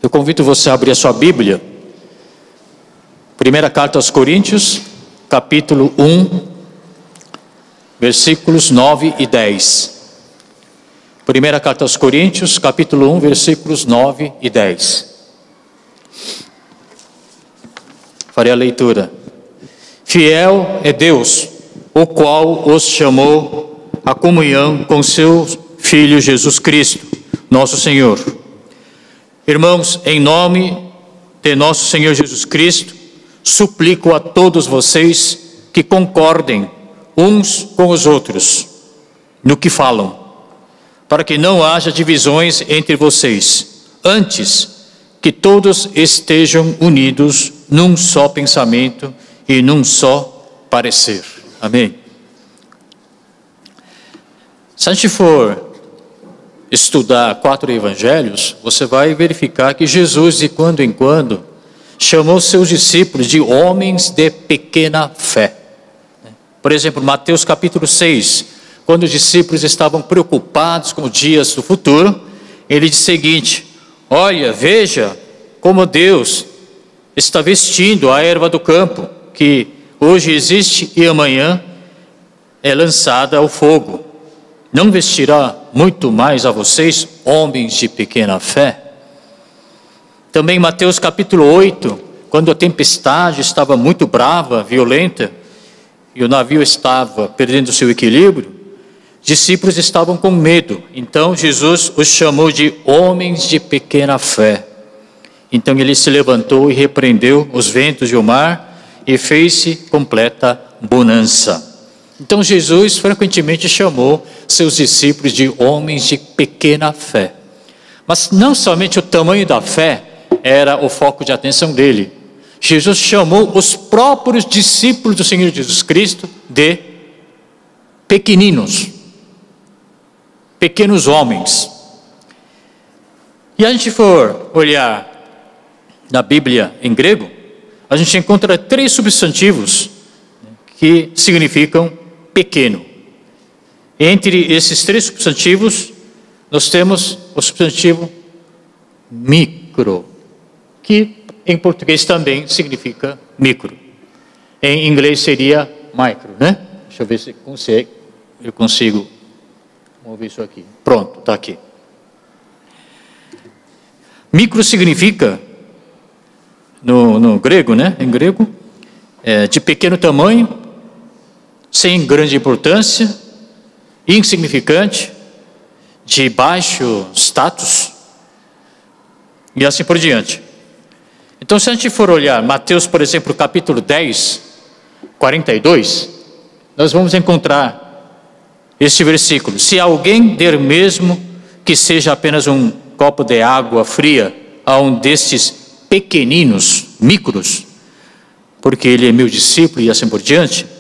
Eu convido você a abrir a sua Bíblia. Primeira carta aos Coríntios, capítulo 1, versículos 9 e 10. Primeira carta aos Coríntios, capítulo 1, versículos 9 e 10. Farei a leitura. Fiel é Deus, o qual os chamou à comunhão com seu Filho Jesus Cristo, nosso Senhor. Irmãos, em nome de nosso Senhor Jesus Cristo, suplico a todos vocês que concordem uns com os outros no que falam, para que não haja divisões entre vocês. Antes, que todos estejam unidos num só pensamento e num só parecer. Amém? Se a gente for estudar 4 evangelhos, você vai verificar que Jesus, de quando em quando, chamou seus discípulos de homens de pequena fé. Por exemplo, Mateus capítulo 6, quando os discípulos estavam preocupados com os dias do futuro, ele diz o seguinte: olha, veja como Deus está vestindo a erva do campo, que hoje existe e amanhã é lançada ao fogo. Não vestirá muito mais a vocês, homens de pequena fé? Também Mateus capítulo 8, quando a tempestade estava muito brava, violenta, e o navio estava perdendo seu equilíbrio, discípulos estavam com medo. Então Jesus os chamou de homens de pequena fé. Então ele se levantou e repreendeu os ventos e o mar, e fez-se completa bonança. Então Jesus frequentemente chamou seus discípulos de homens de pequena fé. Mas não somente o tamanho da fé era o foco de atenção dele. Jesus chamou os próprios discípulos do Senhor Jesus Cristo de pequeninos, pequenos homens. E a gente for olhar na Bíblia em grego, a gente encontra 3 substantivos que significam pequeno. Entre esses 3 substantivos, nós temos o substantivo micro, que em português também significa micro. Em inglês seria micro, né? Deixa eu ver se eu consigo mover isso aqui. Pronto, está aqui. Micro significa, no grego, né? Em grego, de pequeno tamanho, sem grande importância, insignificante, de baixo status, e assim por diante. Então, se a gente for olhar Mateus, por exemplo, capítulo 10, 42, nós vamos encontrar este versículo: se alguém der mesmo que seja apenas um copo de água fria a um destes pequeninos, micros, porque ele é meu discípulo, e assim por diante.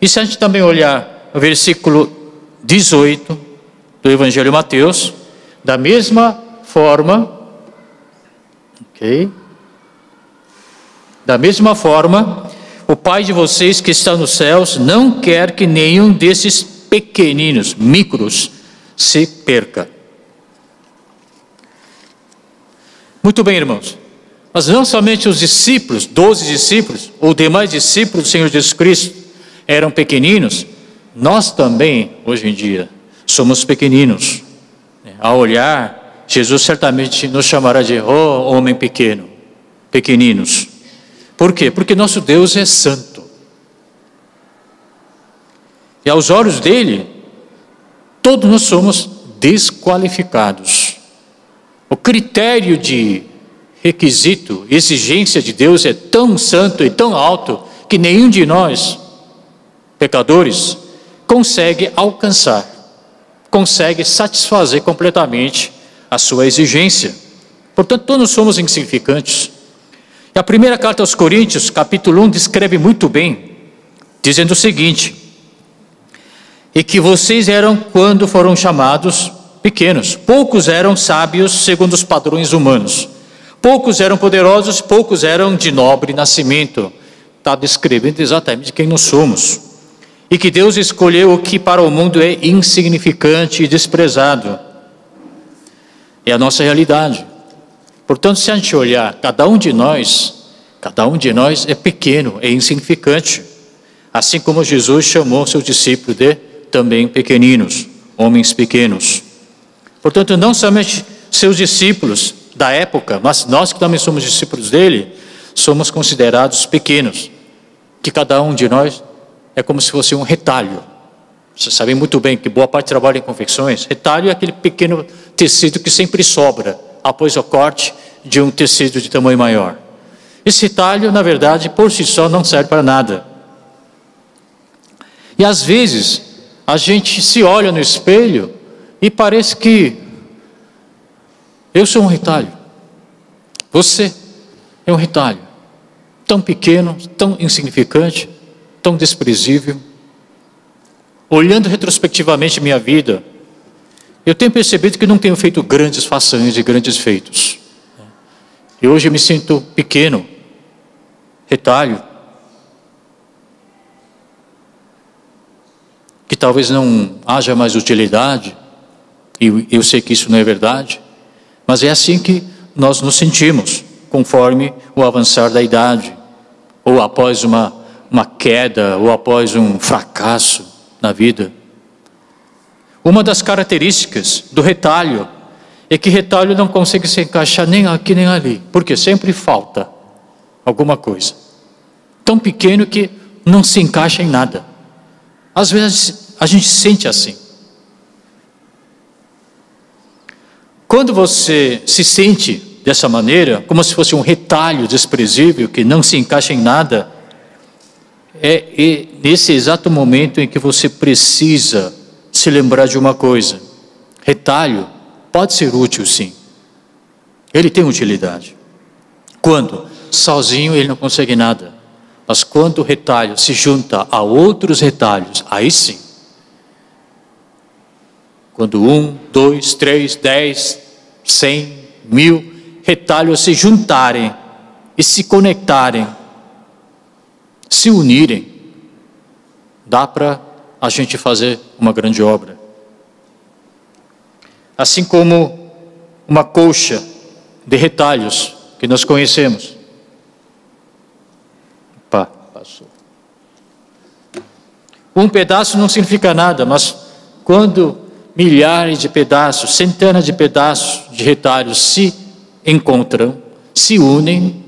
E se a gente também olhar o versículo 18 do Evangelho de Mateus, da mesma forma, da mesma forma, o Pai de vocês que está nos céus não quer que nenhum desses pequeninos, micros, se perca. Muito bem, irmãos. Mas não somente os discípulos, 12 discípulos, ou demais discípulos do Senhor Jesus Cristo, eram pequeninos, nós também, hoje em dia, somos pequeninos. Ao olhar, Jesus certamente nos chamará de homem pequeno, pequeninos. Por quê? Porque nosso Deus é santo. E aos olhos dele, todos nós somos desqualificados. O critério de requisito, exigência de Deus é tão santo e tão alto que nenhum de nós, pecadores, consegue alcançar, consegue satisfazer completamente a sua exigência. Portanto, todos somos insignificantes. E a primeira carta aos Coríntios, capítulo 1, descreve muito bem, dizendo o seguinte: e que vocês eram, quando foram chamados, pequenos. Poucos eram sábios segundo os padrões humanos. Poucos eram poderosos, poucos eram de nobre nascimento. Está descrevendo exatamente quem nós somos. E que Deus escolheu o que para o mundo é insignificante e desprezado. É a nossa realidade. Portanto, se a gente olhar, cada um de nós é pequeno, é insignificante. Assim como Jesus chamou seus discípulos de também pequeninos, homens pequenos. Portanto, não somente seus discípulos da época, mas nós que também somos discípulos dele, somos considerados pequenos. Que cada um de nós é como se fosse um retalho. Vocês sabem muito bem que boa parte trabalha em confecções. Retalho é aquele pequeno tecido que sempre sobra após o corte de um tecido de tamanho maior. Esse retalho, na verdade, por si só não serve para nada. E às vezes, a gente se olha no espelho e parece que eu sou um retalho. Você é um retalho. Tão pequeno, tão insignificante, tão desprezível. Olhando retrospectivamente minha vida, eu tenho percebido que não tenho feito grandes façanhas e grandes feitos. E hoje eu me sinto pequeno, retalho, que talvez não haja mais utilidade, e eu sei que isso não é verdade, mas é assim que nós nos sentimos, conforme o avançar da idade, ou após uma queda, ou após um fracasso na vida. Uma das características do retalho é que retalho não consegue se encaixar nem aqui nem ali, porque sempre falta alguma coisa. Tão pequeno que não se encaixa em nada. Às vezes a gente sente assim. Quando você se sente dessa maneira, como se fosse um retalho desprezível que não se encaixa em nada, é nesse exato momento em que você precisa se lembrar de uma coisa. Retalho pode ser útil, sim. Ele tem utilidade. Quando? Sozinho ele não consegue nada. Mas quando o retalho se junta a outros retalhos, aí sim. Quando 1, 2, 3, 10, 100, 1000 retalhos se juntarem e se conectarem, se unirem, dá para a gente fazer uma grande obra. Assim como uma colcha de retalhos que nós conhecemos. Opa, passou. Um pedaço não significa nada, mas quando milhares de pedaços, centenas de pedaços de retalhos se encontram, se unem,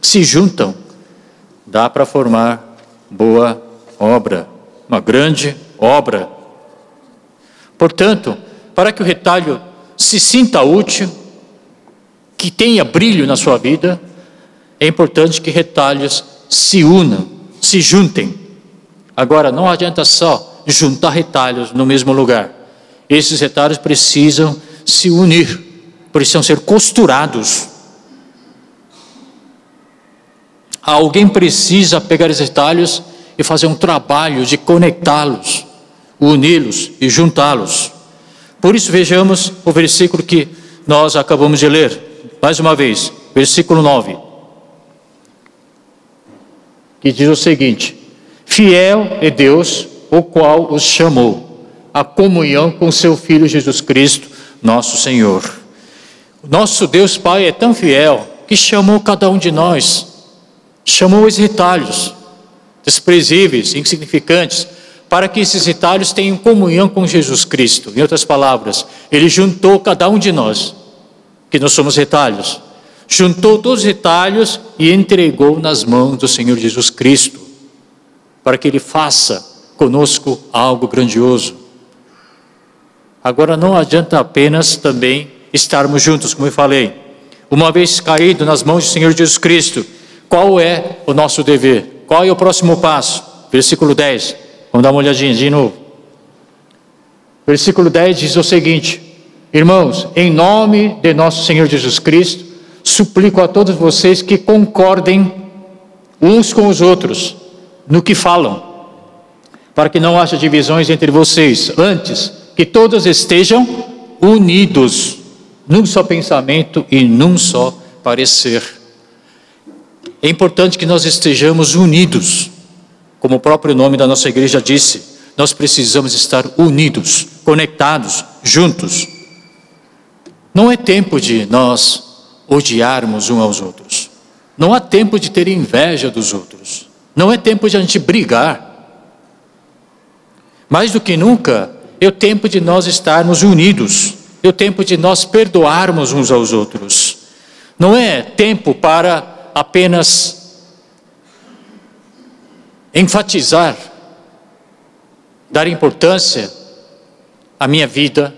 se juntam, dá para formar boa obra, uma grande obra. Portanto, para que o retalho se sinta útil, que tenha brilho na sua vida, é importante que retalhos se unam, se juntem. Agora, não adianta só juntar retalhos no mesmo lugar. Esses retalhos precisam se unir, precisam ser costurados. Alguém precisa pegar esses retalhos e fazer um trabalho de conectá-los, uni-los e juntá-los. Por isso vejamos o versículo que nós acabamos de ler, mais uma vez, versículo 9, que diz o seguinte: fiel é Deus, o qual os chamou à comunhão com seu Filho Jesus Cristo, nosso Senhor. Nosso Deus Pai é tão fiel que chamou cada um de nós, chamou os retalhos, desprezíveis, insignificantes, para que esses retalhos tenham comunhão com Jesus Cristo. Em outras palavras, Ele juntou cada um de nós, que nós somos retalhos, juntou todos os retalhos e entregou nas mãos do Senhor Jesus Cristo, para que Ele faça conosco algo grandioso. Agora não adianta apenas também estarmos juntos, como eu falei. Uma vez caído nas mãos do Senhor Jesus Cristo, qual é o nosso dever? Qual é o próximo passo? Versículo 10. Vamos dar uma olhadinha de novo. Versículo 10 diz o seguinte: irmãos, em nome de nosso Senhor Jesus Cristo, suplico a todos vocês que concordem uns com os outros no que falam, para que não haja divisões entre vocês, antes que todos estejam unidos num só pensamento e num só parecer. É importante que nós estejamos unidos, como o próprio nome da nossa igreja disse. Nós precisamos estar unidos, conectados, juntos. Não é tempo de nós odiarmos uns aos outros. Não há tempo de ter inveja dos outros. Não é tempo de a gente brigar. Mais do que nunca, é o tempo de nós estarmos unidos. É o tempo de nós perdoarmos uns aos outros. Não é tempo para apenas enfatizar, dar importância à minha vida,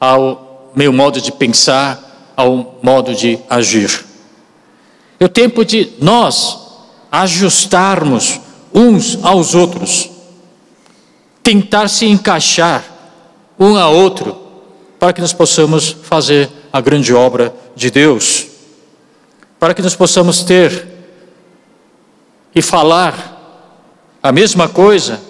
ao meu modo de pensar, ao modo de agir. É o tempo de nós ajustarmos uns aos outros, tentar se encaixar um ao outro, para que nós possamos fazer a grande obra de Deus, para que nós possamos ter e falar a mesma coisa.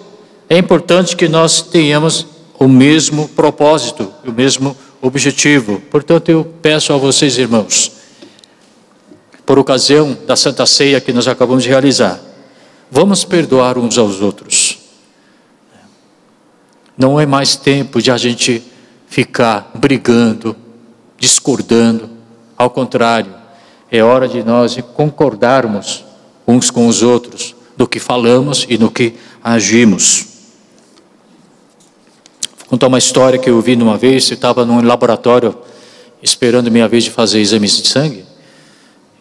É importante que nós tenhamos o mesmo propósito, o mesmo objetivo. Portanto, eu peço a vocês, irmãos, por ocasião da Santa Ceia que nós acabamos de realizar, vamos perdoar uns aos outros. Não é mais tempo de a gente ficar brigando, discordando. Ao contrário, é hora de nós concordarmos uns com os outros no que falamos e no que agimos. Vou contar uma história que eu vi numa vez. Eu estava num laboratório esperando minha vez de fazer exames de sangue,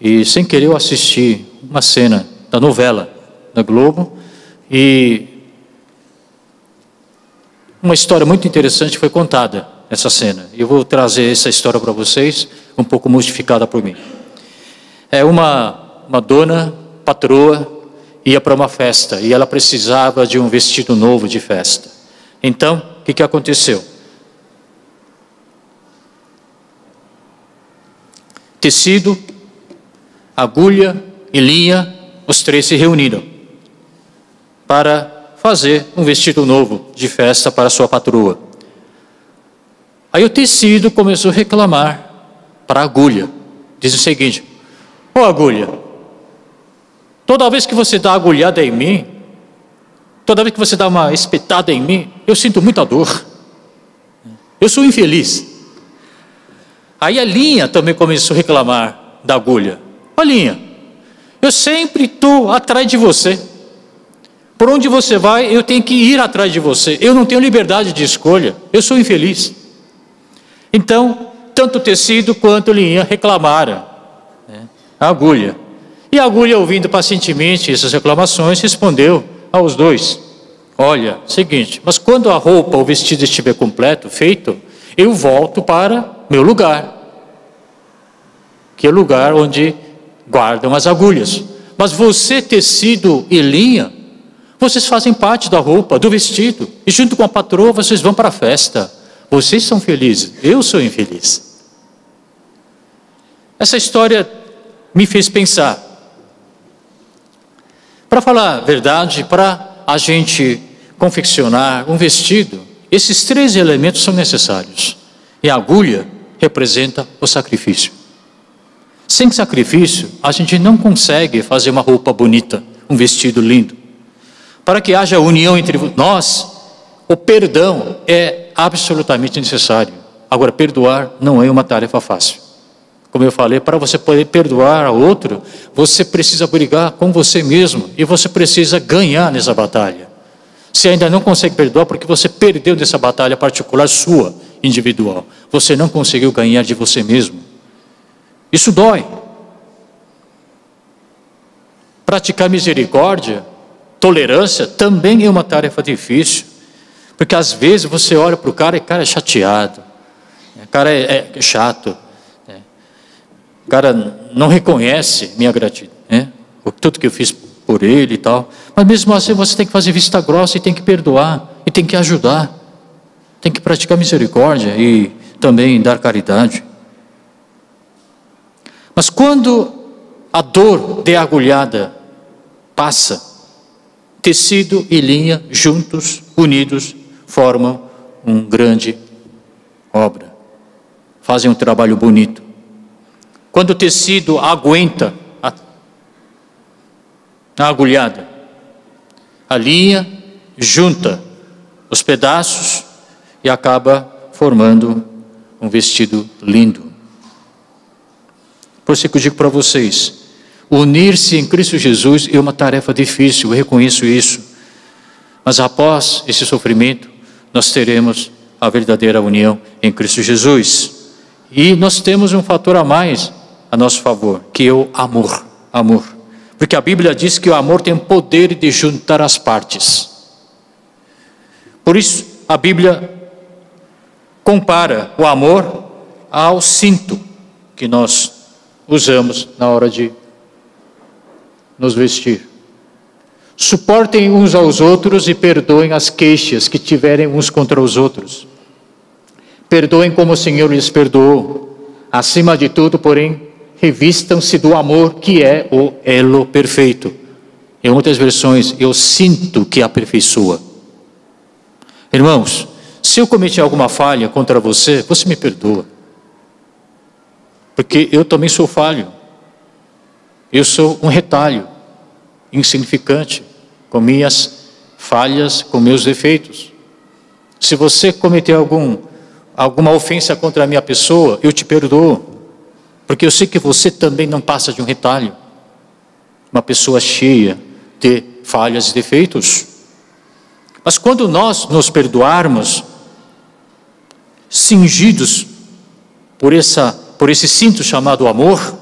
e sem querer eu assisti uma cena da novela da Globo, e uma história muito interessante foi contada nessa cena. Eu vou trazer essa história para vocês, um pouco modificada por mim. É uma dona, patroa, ia para uma festa e ela precisava de um vestido novo de festa. Então, o que aconteceu? Tecido, agulha e linha, os três se reuniram para fazer um vestido novo de festa para sua patroa. Aí o tecido começou a reclamar para a agulha. Diz o seguinte: ô agulha, toda vez que você dá agulhada em mim, toda vez que você dá uma espetada em mim, eu sinto muita dor. Eu sou infeliz. Aí a linha também começou a reclamar da agulha. Ó linha, eu sempre estou atrás de você. Por onde você vai, eu tenho que ir atrás de você. Eu não tenho liberdade de escolha. Eu sou infeliz. Então, tanto o tecido quanto a linha reclamaram a agulha. E a agulha, ouvindo pacientemente essas reclamações, respondeu aos dois: olha, seguinte, mas quando a roupa, o vestido estiver completo, feito, eu volto para meu lugar, que é o lugar onde guardam as agulhas. Mas você, tecido e linha, vocês fazem parte da roupa, do vestido, e junto com a patroa vocês vão para a festa. Vocês são felizes, eu sou infeliz. Essa história me fez pensar. Para falar a verdade, para a gente confeccionar um vestido, esses três elementos são necessários. E a agulha representa o sacrifício. Sem sacrifício, a gente não consegue fazer uma roupa bonita, um vestido lindo. Para que haja união entre nós, o perdão é absolutamente necessário. Agora, perdoar não é uma tarefa fácil. Como eu falei, para você poder perdoar ao outro, você precisa brigar com você mesmo e você precisa ganhar nessa batalha. Você ainda não consegue perdoar porque você perdeu nessa batalha particular sua, individual. Você não conseguiu ganhar de você mesmo. Isso dói. Praticar misericórdia, tolerância, também é uma tarefa difícil. Porque às vezes você olha para o cara e o cara é chateado. O cara é chato. O cara não reconhece minha gratidão, tudo que eu fiz por ele e tal. Mas mesmo assim você tem que fazer vista grossa e tem que perdoar. E tem que ajudar. Tem que praticar misericórdia e também dar caridade. Mas quando a dor de agulhada passa, tecido e linha juntos, unidos, formam uma grande obra. Fazem um trabalho bonito. Quando o tecido aguenta a agulhada, a linha junta os pedaços e acaba formando um vestido lindo. Por isso que eu digo para vocês, unir-se em Cristo Jesus é uma tarefa difícil, eu reconheço isso. Mas após esse sofrimento, nós teremos a verdadeira união em Cristo Jesus. E nós temos um fator a mais a nosso favor, que é o amor. Amor. Porque a Bíblia diz que o amor tem o poder de juntar as partes. Por isso, a Bíblia compara o amor ao cinto que nós usamos na hora de nos vestir. Suportem uns aos outros e perdoem as queixas que tiverem uns contra os outros. Perdoem como o Senhor lhes perdoou. Acima de tudo, porém, revistam-se do amor, que é o elo perfeito. Em outras versões, eu sinto que aperfeiçoa. Irmãos, se eu cometi alguma falha contra você, você me perdoa. Porque eu também sou falho. Eu sou um retalho, insignificante, com minhas falhas, com meus defeitos. Se você cometeu alguma ofensa contra a minha pessoa, eu te perdoo. Porque eu sei que você também não passa de um retalho. Uma pessoa cheia de falhas e defeitos. Mas quando nós nos perdoarmos, cingidos por esse cinto chamado amor,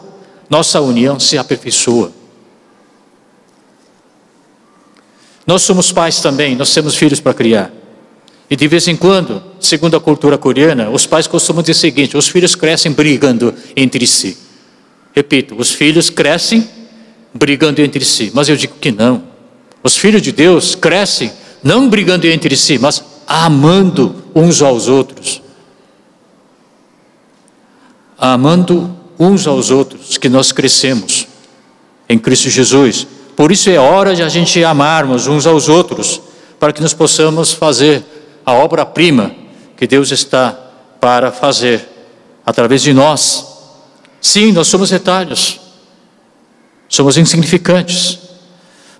nossa união se aperfeiçoa. Nós somos pais também, nós temos filhos para criar. E de vez em quando, segundo a cultura coreana, os pais costumam dizer o seguinte: os filhos crescem brigando entre si. Repito, os filhos crescem brigando entre si. Mas eu digo que não. Os filhos de Deus crescem não brigando entre si, mas amando uns aos outros. Amando uns aos outros, que nós crescemos em Cristo Jesus. Por isso é hora de a gente amarmos uns aos outros, para que nós possamos fazer a obra-prima que Deus está para fazer através de nós. Sim, nós somos retalhos, somos insignificantes,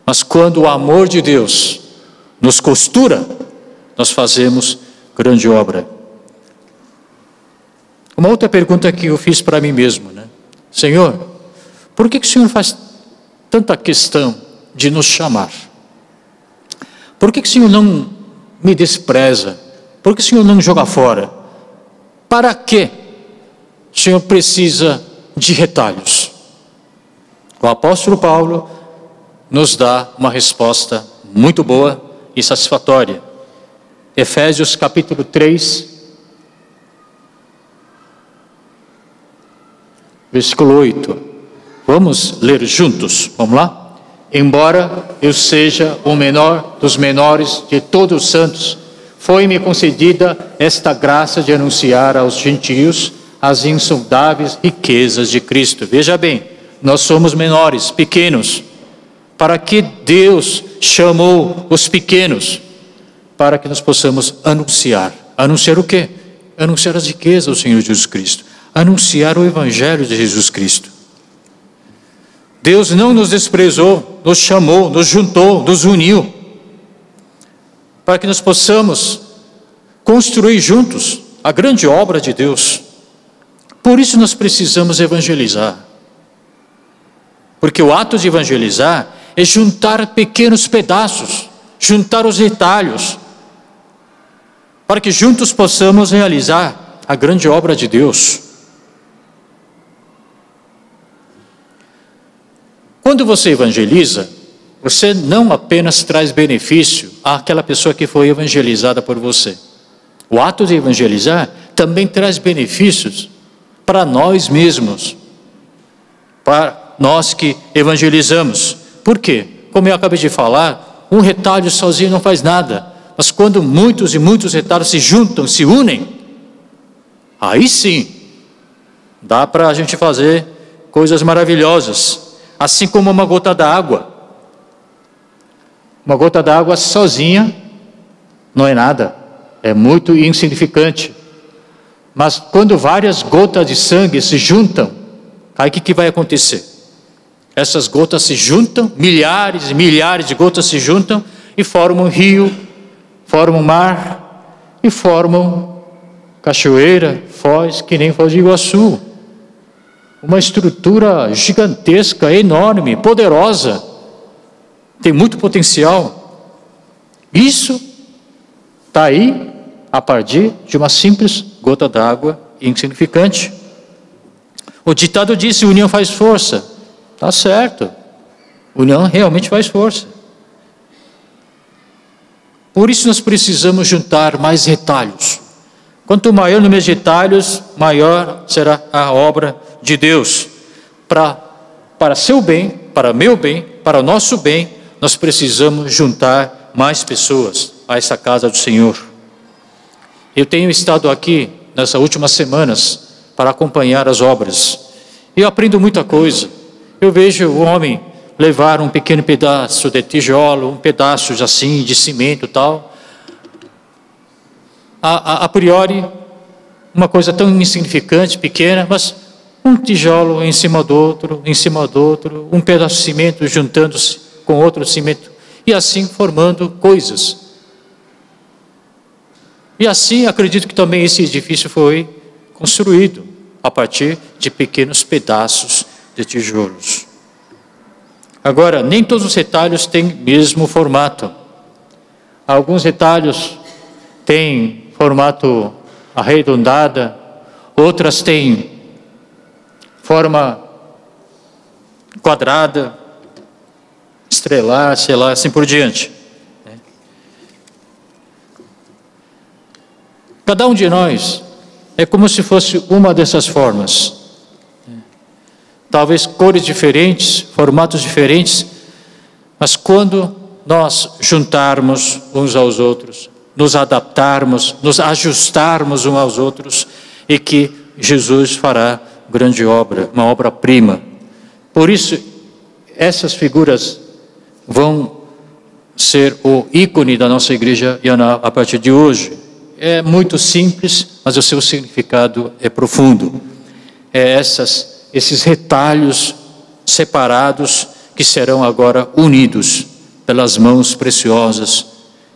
mas quando o amor de Deus nos costura, nós fazemos grande obra. Uma outra pergunta que eu fiz para mim mesmo, né? Senhor, por que o Senhor faz tanta questão de nos chamar? Por que o Senhor não me despreza? Por que o Senhor não me joga fora? Para que o Senhor precisa de retalhos? O apóstolo Paulo nos dá uma resposta muito boa e satisfatória. Efésios capítulo 3, versículo 8. Vamos ler juntos, vamos lá? Embora eu seja o menor dos menores de todos os santos, foi-me concedida esta graça de anunciar aos gentios as insondáveis riquezas de Cristo. Veja bem, nós somos menores, pequenos. Para que Deus chamou os pequenos? Para que nós possamos anunciar. Anunciar o quê? Anunciar as riquezas do Senhor Jesus Cristo. Anunciar o Evangelho de Jesus Cristo. Deus não nos desprezou, nos chamou, nos juntou, nos uniu, para que nós possamos construir juntos a grande obra de Deus. Por isso nós precisamos evangelizar. Porque o ato de evangelizar é juntar pequenos pedaços, juntar os retalhos, para que juntos possamos realizar a grande obra de Deus. Quando você evangeliza, você não apenas traz benefício àquela pessoa que foi evangelizada por você. O ato de evangelizar também traz benefícios para nós mesmos, para nós que evangelizamos. Por quê? Como eu acabei de falar, um retalho sozinho não faz nada, mas quando muitos e muitos retalhos se juntam, se unem, aí sim, dá para a gente fazer coisas maravilhosas. Assim como uma gota d'água. Uma gota d'água sozinha não é nada, é muito insignificante. Mas quando várias gotas de sangue se juntam, aí o que vai acontecer? Essas gotas se juntam, milhares e milhares de gotas se juntam e formam um rio, formam um mar e formam cachoeira, foz, que nem Foz do Iguaçu. uma estrutura gigantesca, enorme, poderosa, tem muito potencial. Isso está aí a partir de uma simples gota d'água insignificante. O ditado diz: união faz força. Está certo, união realmente faz força. Por isso nós precisamos juntar mais retalhos. Quanto maior o número de retalhos, maior será a obra de Deus. Para seu bem, para meu bem, para o nosso bem, nós precisamos juntar mais pessoas a essa casa do Senhor. Eu tenho estado aqui nessas últimas semanas para acompanhar as obras. Eu aprendo muita coisa. Eu vejo o homem levar um pequeno pedaço de tijolo, um pedaço assim de cimento e tal. A priori, uma coisa tão insignificante, pequena, mas um tijolo em cima do outro, um pedaço de cimento juntando-se com outro cimento, e assim formando coisas. E assim, acredito que também esse edifício foi construído a partir de pequenos pedaços de tijolos. Agora, nem todos os retalhos têm mesmo formato. Alguns retalhos têm formato arredondada, outras têm forma quadrada, estrelar, sei lá, assim por diante. Cada um de nós é como se fosse uma dessas formas. Talvez cores diferentes, formatos diferentes, mas quando nós juntarmos uns aos outros, nos adaptarmos, nos ajustarmos uns aos outros, e que Jesus fará grande obra, uma obra-prima. Por isso, essas figuras vão ser o ícone da nossa igreja a partir de hoje. É muito simples, mas o seu significado é profundo. É esses retalhos separados que serão agora unidos pelas mãos preciosas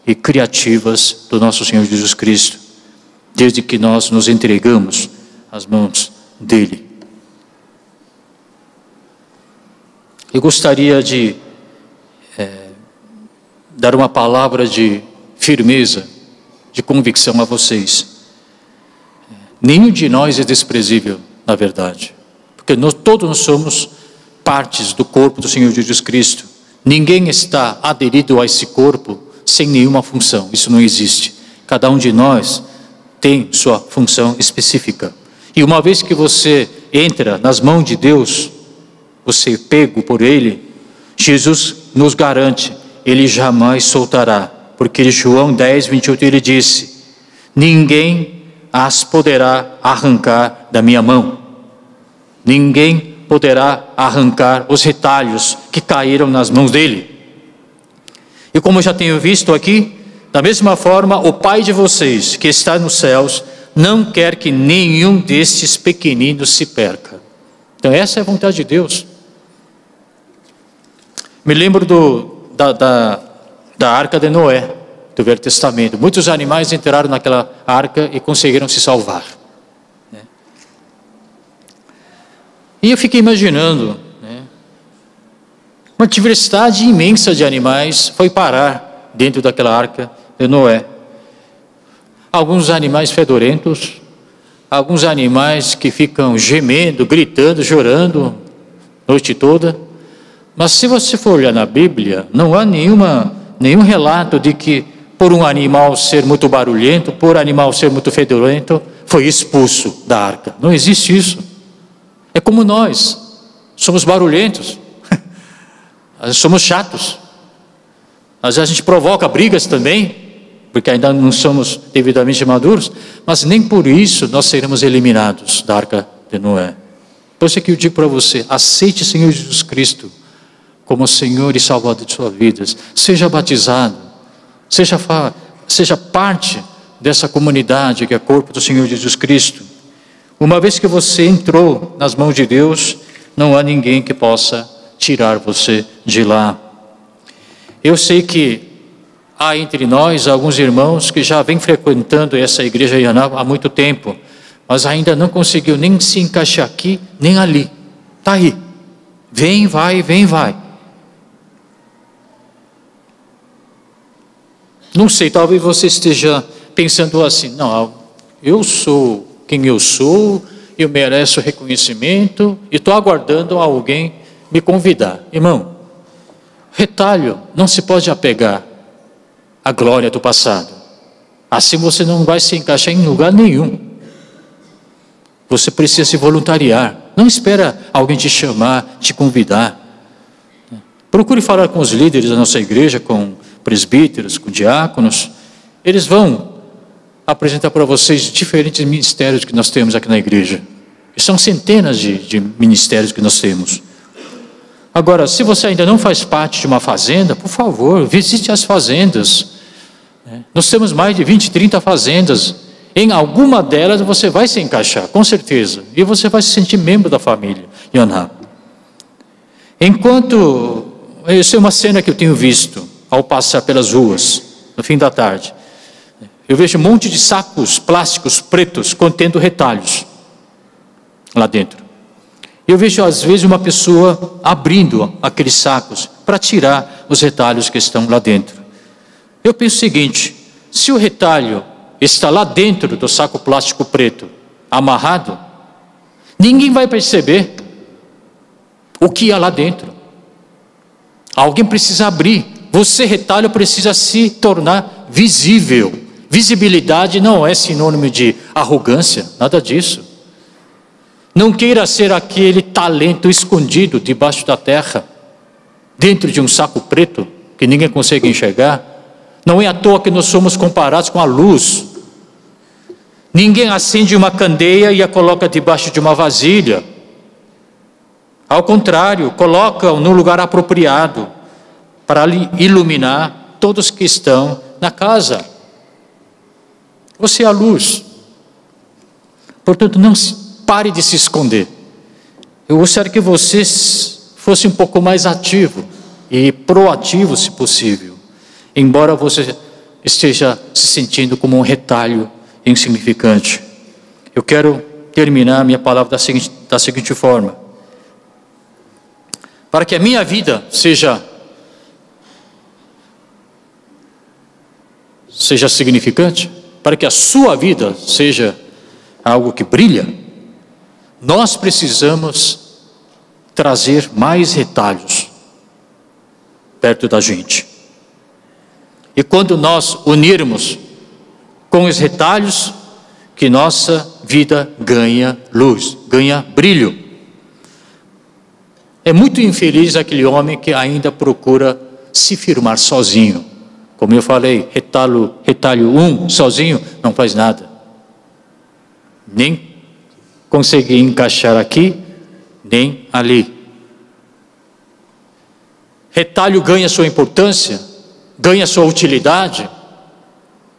e criativas do nosso Senhor Jesus Cristo, desde que nós nos entregamos às mãos dele. Eu gostaria de dar uma palavra de firmeza, de convicção a vocês. Nenhum de nós é desprezível, na verdade, porque todos nós somos partes do corpo do Senhor Jesus Cristo. Ninguém está aderido a esse corpo sem nenhuma função, isso não existe. Cada um de nós tem sua função específica. E uma vez que você entra nas mãos de Deus, você é pego por Ele, Jesus nos garante, Ele jamais soltará. Porque João 10, 28, ele disse: ninguém as poderá arrancar da minha mão. Ninguém poderá arrancar os retalhos que caíram nas mãos dele. E como eu já tenho visto aqui, da mesma forma, o Pai de vocês, que está nos céus, não quer que nenhum destes pequeninos se perca. Então essa é a vontade de Deus. Me lembro da arca de Noé, do Velho Testamento. Muitos animais entraram naquela arca e conseguiram se salvar. E eu fiquei imaginando, uma diversidade imensa de animais foi parar dentro daquela arca de Noé. Alguns animais fedorentos, alguns animais que ficam gemendo, gritando, chorando a noite toda. Mas se você for olhar na Bíblia, não há nenhum relato de que por um animal ser muito barulhento, por um animal ser muito fedorento, foi expulso da arca. Não existe isso. É como nós, somos barulhentos, somos chatos. Às vezes a gente provoca brigas também, porque ainda não somos devidamente maduros, mas nem por isso nós seremos eliminados da arca de Noé. Por isso é que eu digo para você, aceite o Senhor Jesus Cristo como Senhor e Salvador de sua vida. Seja batizado, seja parte dessa comunidade que é o corpo do Senhor Jesus Cristo. Uma vez que você entrou nas mãos de Deus, não há ninguém que possa tirar você de lá. Eu sei que há entre nós alguns irmãos que já vêm frequentando essa igreja há muito tempo, mas ainda não conseguiu nem se encaixar aqui, nem ali. Está aí. Vem, vai, vem, vai. Não sei, talvez você esteja pensando assim, não, eu sou quem eu sou, eu mereço reconhecimento e estou aguardando alguém me convidar. Irmão, retalho não se pode apegar à glória do passado. Assim você não vai se encaixar em lugar nenhum. Você precisa se voluntariar. Não espera alguém te chamar, te convidar. Procure falar com os líderes da nossa igreja, com presbíteros, com diáconos. Eles vão apresentar para vocês diferentes ministérios que nós temos aqui na igreja. E são centenas de ministérios que nós temos. Agora, se você ainda não faz parte de uma fazenda, por favor, visite as fazendas. Nós temos mais de 20, 30 fazendas. Em alguma delas você vai se encaixar, com certeza. E você vai se sentir membro da família Yonhap. Enquanto, isso é uma cena que eu tenho visto ao passar pelas ruas, no fim da tarde. Eu vejo um monte de sacos plásticos pretos contendo retalhos lá dentro. Eu vejo às vezes uma pessoa abrindo aqueles sacos para tirar os retalhos que estão lá dentro. Eu penso o seguinte, se o retalho está lá dentro do saco plástico preto, amarrado, ninguém vai perceber o que há lá dentro. Alguém precisa abrir. Você, retalho, precisa se tornar visível. Visibilidade não é sinônimo de arrogância, nada disso. Não queira ser aquele talento escondido debaixo da terra, dentro de um saco preto, que ninguém consegue enxergar. Não é à toa que nós somos comparados com a luz. Ninguém acende uma candeia e a coloca debaixo de uma vasilha. Ao contrário, coloca-o no lugar apropriado para iluminar todos que estão na casa. Você é a luz. Portanto, não pare de se esconder. Eu gostaria que você fosse um pouco mais ativo e proativo, se possível. Embora você esteja se sentindo como um retalho insignificante. Eu quero terminar minha palavra da seguinte forma. Para que a minha vida seja significante, para que a sua vida seja algo que brilha, nós precisamos trazer mais retalhos perto da gente. E quando nós unirmos com os retalhos, que nossa vida ganha luz, ganha brilho. É muito infeliz aquele homem que ainda procura se firmar sozinho. Como eu falei, retalho 1 sozinho não faz nada. Nem conseguir encaixar aqui, nem ali. Retalho ganha sua importância, ganha sua utilidade,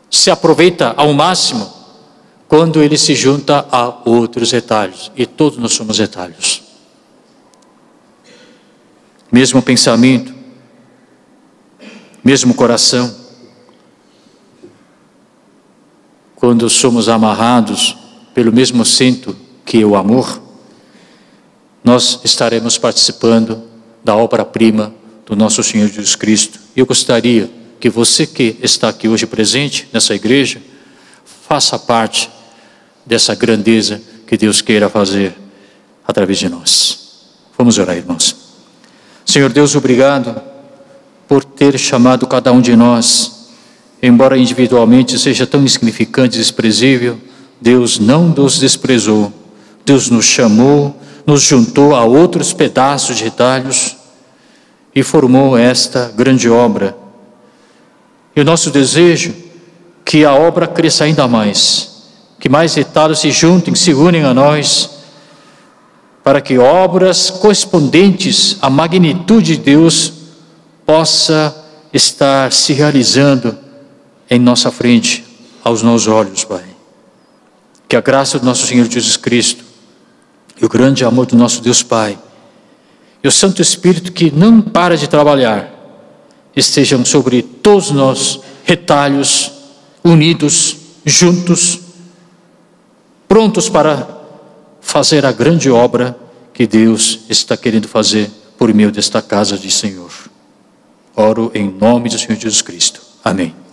se aproveita ao máximo quando ele se junta a outros retalhos. E todos nós somos retalhos. Mesmo pensamento, mesmo coração. Quando somos amarrados pelo mesmo cinto que o amor, nós estaremos participando da obra-prima do nosso Senhor Jesus Cristo. Eu gostaria que você que está aqui hoje presente nessa igreja, faça parte dessa grandeza que Deus queira fazer através de nós. Vamos orar, irmãos. Senhor Deus, obrigado por ter chamado cada um de nós, embora individualmente seja tão insignificante e desprezível. Deus não nos desprezou, Deus nos chamou, nos juntou a outros pedaços de retalhos e formou esta grande obra. E o nosso desejo é que a obra cresça ainda mais, que mais retalhos se juntem, se unem a nós, para que obras correspondentes à magnitude de Deus possa estar se realizando em nossa frente, aos nossos olhos, Pai. Que a graça do nosso Senhor Jesus Cristo e o grande amor do nosso Deus Pai e o Santo Espírito que não para de trabalhar estejam sobre todos nós, retalhos, unidos, juntos, prontos para fazer a grande obra que Deus está querendo fazer por meio desta casa de Senhor. Oro em nome do Senhor Jesus Cristo. Amém.